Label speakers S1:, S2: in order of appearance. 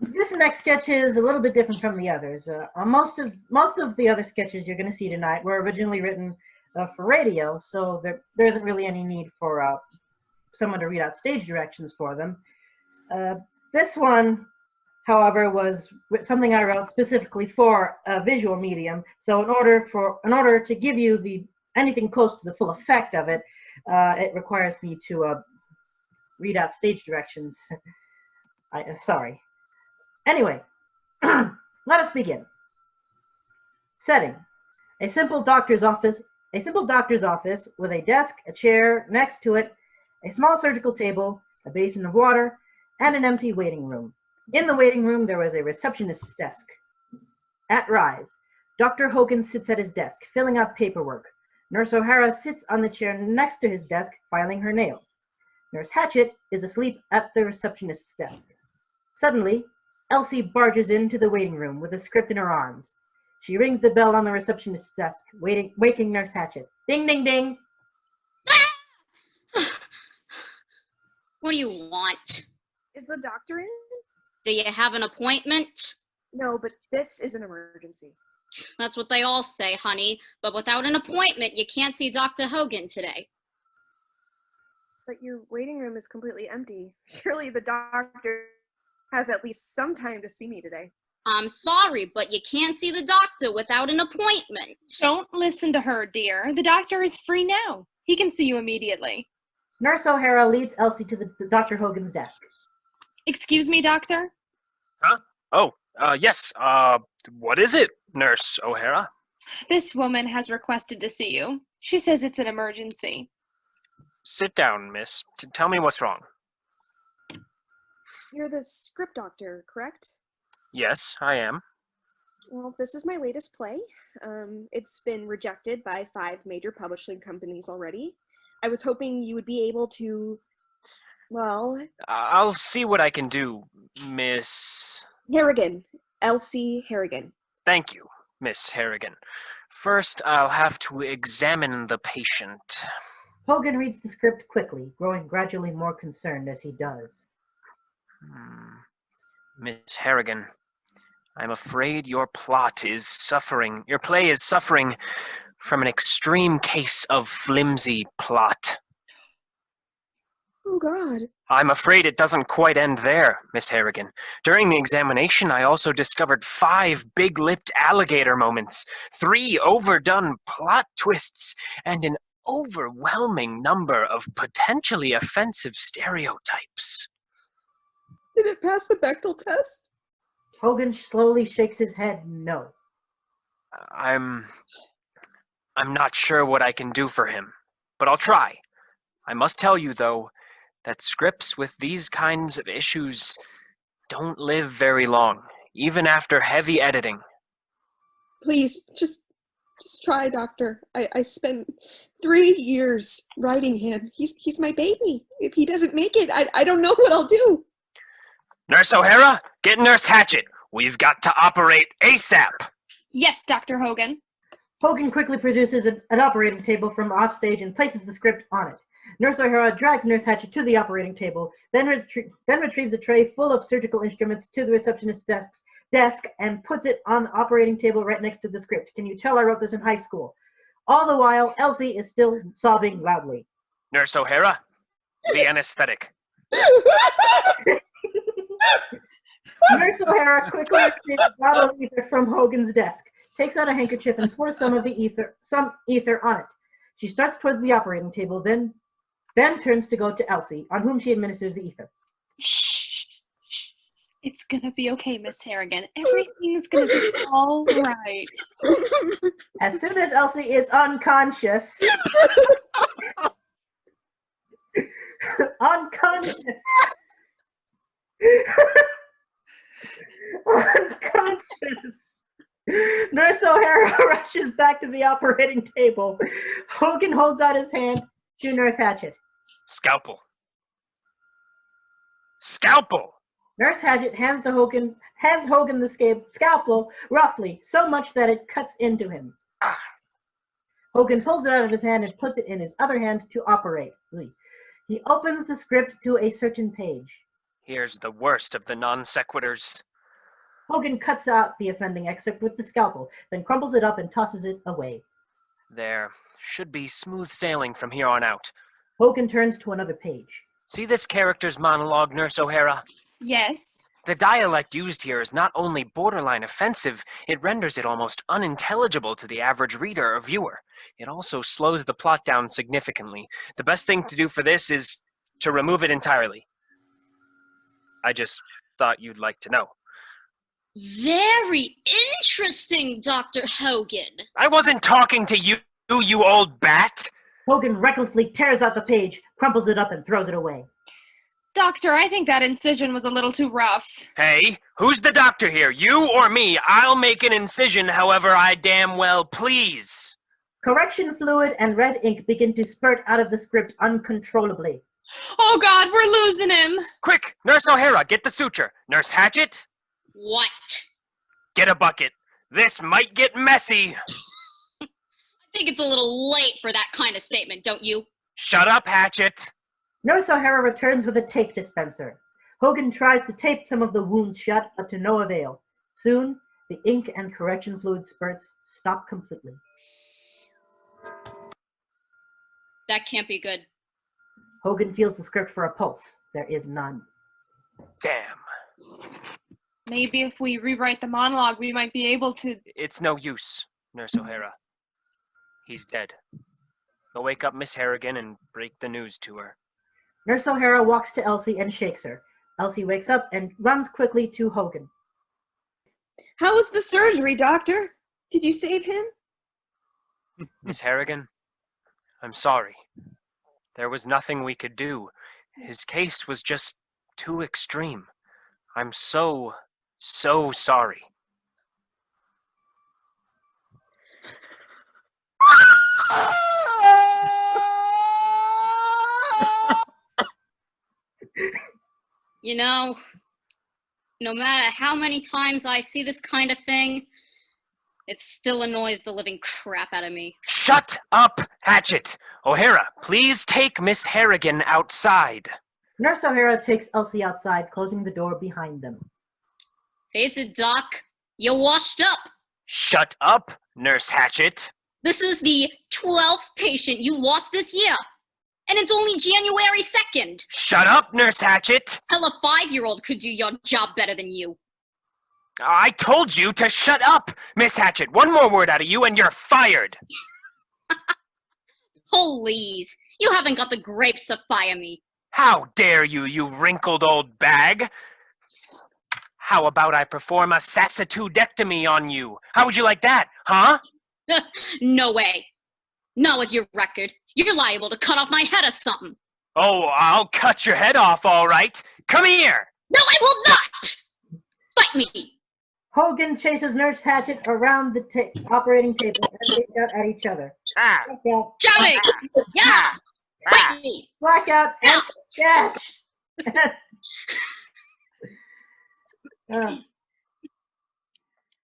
S1: This next sketch is a little bit different from the others. Most of the other sketches you're going to see tonight were originally written for radio, so there isn't really any need for someone to read out stage directions for them. This one, however, was something I wrote specifically for a visual medium. So in order to give you anything close to the full effect of it, it requires me to read out stage directions. Sorry. Anyway, let us begin. Setting: a simple doctor's office. A simple doctor's office with a desk, a chair next to it, a small surgical table, a basin of water, and an empty waiting room. In the waiting room, there was a receptionist's desk. At rise, Dr. Hogan sits at his desk, filling out paperwork. Nurse O'Hara sits on the chair next to his desk, filing her nails. Nurse Hatchet is asleep at the receptionist's desk. Suddenly, Elsie barges into the waiting room with a script in her arms. She rings the bell on the receptionist's desk, waking Nurse Hatchet. Ding, ding, ding.
S2: What do you want?
S3: Is the doctor in?
S2: Do you have an appointment?
S3: No, but this is an emergency.
S2: That's what they all say, honey. But without an appointment, you can't see Dr. Hogan today.
S3: But your waiting room is completely empty. Surely the doctor has at least some time to see me today.
S2: I'm sorry, but you can't see the doctor without an appointment.
S4: Don't listen to her, dear. The doctor is free now. He can see you immediately.
S1: Nurse O'Hara leads Elsie to the Dr. Hogan's desk.
S4: Excuse me, doctor?
S5: Huh? Oh, yes. What is it, Nurse O'Hara?
S4: This woman has requested to see you. She says it's an emergency.
S5: Sit down, miss. Tell me what's wrong.
S3: You're the script doctor, correct?
S5: Yes, I am.
S3: Well, this is my latest play. It's been rejected by 5 major publishing companies already. I was hoping you would be able to, well...
S5: I'll see what I can do, Miss...
S3: Harrigan. Elsie Harrigan.
S5: Thank you, Miss Harrigan. First, I'll have to examine the patient.
S1: Hogan reads the script quickly, growing gradually more concerned as he does.
S5: Miss Harrigan, I'm afraid your play is suffering from an extreme case of flimsy plot.
S3: Oh, God.
S5: I'm afraid it doesn't quite end there, Miss Harrigan. During the examination, I also discovered 5 big-lipped alligator moments, 3 overdone plot twists, and an overwhelming number of potentially offensive stereotypes.
S3: Did it pass the Bechdel test?
S1: Hogan slowly shakes his head no.
S5: I'm not sure what I can do for him, but I'll try. I must tell you, though, that scripts with these kinds of issues don't live very long, even after heavy editing.
S3: Please, just try, Doctor. I spent 3 years writing him. He's my baby. If he doesn't make it, I don't know what I'll do.
S5: Nurse O'Hara, get Nurse Hatchet. We've got to operate ASAP.
S4: Yes, Dr. Hogan.
S1: Hogan quickly produces an operating table from offstage and places the script on it. Nurse O'Hara drags Nurse Hatchet to the operating table, then retrieves a tray full of surgical instruments to the receptionist's desk and puts it on the operating table right next to the script. Can you tell I wrote this in high school? All the while, Elsie is still sobbing loudly.
S5: Nurse O'Hara, the anesthetic.
S1: Nurse O'Hara quickly takes a bottle of ether from Hogan's desk, takes out a handkerchief and pours some ether on it. She starts towards the operating table, then turns to go to Elsie, on whom she administers the ether.
S4: Shh. It's gonna be okay, Miss Harrigan. Everything's gonna be all right.
S1: As soon as Elsie is unconscious, Nurse O'Hara rushes back to the operating table. Hogan holds out his hand to Nurse Hatchet.
S5: Scalpel. Scalpel!
S1: Nurse Hatchet hands Hogan the scalpel roughly, so much that it cuts into him. Hogan pulls it out of his hand and puts it in his other hand to operate. He opens the script to a certain page.
S5: Here's the worst of the non sequiturs.
S1: Hogan cuts out the offending excerpt with the scalpel, then crumbles it up and tosses it away.
S5: There should be smooth sailing from here on out.
S1: Hogan turns to another page.
S5: See this character's monologue, Nurse O'Hara?
S4: Yes.
S5: The dialect used here is not only borderline offensive, it renders it almost unintelligible to the average reader or viewer. It also slows the plot down significantly. The best thing to do for this is to remove it entirely. I just thought you'd like to know.
S2: Very interesting, Dr. Hogan.
S5: I wasn't talking to you, you old bat!
S1: Hogan recklessly tears out the page, crumples it up, and throws it away.
S4: Doctor, I think that incision was a little too rough.
S5: Hey, who's the doctor here, you or me? I'll make an incision however I damn well please.
S1: Correction fluid and red ink begin to spurt out of the script uncontrollably.
S4: Oh God, we're losing him.
S5: Quick, Nurse O'Hara, get the suture. Nurse Hatchet,
S2: What?
S5: get a bucket. This might get messy.
S2: I think it's a little late for that kind of statement, don't you?
S5: Shut up, Hatchet.
S1: Nurse O'Hara returns with a tape dispenser. Hogan tries to tape some of the wounds shut, but to no avail. Soon, the ink and correction fluid spurts stop completely.
S2: That can't be good.
S1: Hogan feels the script for a pulse. There is none.
S5: Damn.
S4: Maybe if we rewrite the monologue, we might be able to...
S5: It's no use, Nurse O'Hara. He's dead. Go wake up Miss Harrigan and break the news to her.
S1: Nurse O'Hara walks to Elsie and shakes her. Elsie wakes up and runs quickly to Hogan.
S3: How was the surgery, Doctor? Did you save him?
S5: Miss Harrigan, I'm sorry. There was nothing we could do. His case was just too extreme. I'm so sorry.
S2: You know, no matter how many times I see this kind of thing, it still annoys the living crap out of me.
S5: Shut up, Hatchet! O'Hara, please take Miss Harrigan outside.
S1: Nurse O'Hara takes Elsie outside, closing the door behind them.
S2: Face it, Doc. You're washed up.
S5: Shut up, Nurse Hatchet.
S2: This is the 12th patient you lost this year. And it's only January 2nd.
S5: Shut up, Nurse Hatchet.
S2: Hell, a 5-year-old could do your job better than you.
S5: I told you to shut up, Miss Hatchet. One more word out of you and you're fired.
S2: Please, you haven't got the grapes to fire me.
S5: How dare you, you wrinkled old bag? How about I perform a sassitudectomy on you? How would you like that, huh?
S2: No way. Not with your record. You're liable to cut off my head or something.
S5: Oh, I'll cut your head off, all right. Come here.
S2: No, I will not! Fight me!
S1: Hogan chases Nurse Hatchet around the operating table and they shout at each other.
S5: Ah,
S1: Blackout,
S2: Shouting! Yeah!
S5: ah.
S2: Fight me!
S1: blackout, and sketch!